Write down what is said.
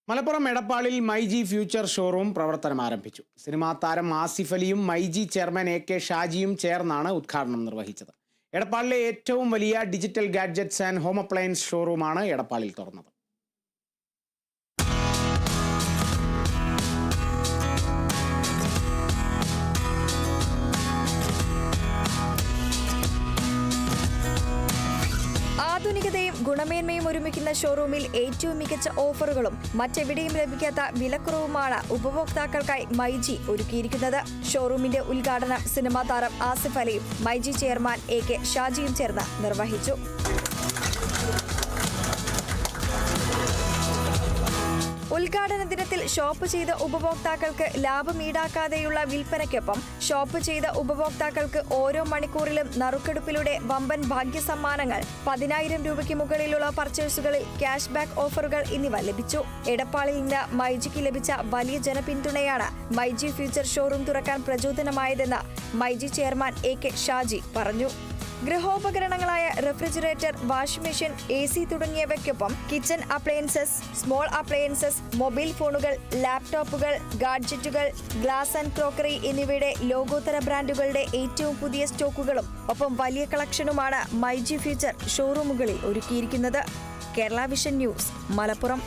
Malappuram എടപ്പാളിൽ myG future showroom പ്രവർത്തനം ആരംഭിച്ചു. Cinema താരം ആസിഫ് അലിയും മൈജി ചെയർമാൻ AK ഷാജിയും ചേർന്നാണ് ഉദ്ഘാടനം നിർവഹിച്ചത്. എടപ്പാളിലെ ഏറ്റവും വലിയ digital gadgets and home appliance ഷോറൂമാണ് എടപ്പാളിൽ തുറന്നത്. ആധുനികതയും ഗുണമേന്മയും ഒരുമിക്കുന്ന ഷോറൂമിൽ ഏറ്റവും മികച്ച ഓഫറുകളും മറ്റെവിടെയും ലഭിക്കാത്ത വിലക്കുറവുമാണ് ഉപഭോക്താക്കൾക്കായി മൈജി ഒരുക്കിയിരിക്കുന്നത്. ഷോറൂമിന്റെ ഉദ്ഘാടനം സിനിമാ താരം ആസിഫ് അലിയും മൈജി ചെയർമാൻ AK ഷാജിയും ചേർന്ന് നിർവഹിച്ചു. ഉദ്ഘാടന ദിനത്തിൽ ഷോപ്പ് ചെയ്ത ഉപഭോക്താക്കൾക്ക് ലാഭം ഈടാക്കാതെയുള്ള വിൽപ്പനയ്ക്കൊപ്പം ഷോപ്പ് ചെയ്ത ഉപഭോക്താക്കൾക്ക് ഓരോ മണിക്കൂറിലും നറുക്കെടുപ്പിലൂടെ വമ്പൻ ഭാഗ്യസമ്മാനങ്ങൾ, 10,000 രൂപയ്ക്ക് മുകളിലുള്ള പർച്ചേസുകളിൽ ക്യാഷ് ബാക്ക് ഓഫറുകൾ എന്നിവ ലഭിച്ചു. എടപ്പാളിൽ നിന്ന് മൈജിക്ക് ലഭിച്ച വലിയ ജനപിന്തുണയാണ് മൈജി ഫ്യൂച്ചർ ഷോറൂം തുറക്കാൻ പ്രചോദനമായതെന്ന് മൈജി ചെയർമാൻ AK ഷാജി പറഞ്ഞു. ഗൃഹോപകരണങ്ങളായ റെഫ്രിജറേറ്റർ, വാഷിംഗ് മെഷീൻ, AC തുടങ്ങിയവയ്ക്കൊപ്പം kitchen appliances, small appliances, mobile ഫോണുകൾ, ലാപ്ടോപ്പുകൾ, ഗാഡ്ജറ്റുകൾ, ഗ്ലാസ് ആൻഡ് ക്രോക്കറി എന്നിവയുടെ ലോകോത്തര ബ്രാൻഡുകളുടെ ഏറ്റവും പുതിയ സ്റ്റോക്കുകളും ഒപ്പം വലിയ കളക്ഷനുമാണ് മൈജി ഫ്യൂച്ചർ ഷോറൂമുകളിൽ ഒരുക്കിയിരിക്കുന്നത്. Kerala vision news, Malappuram.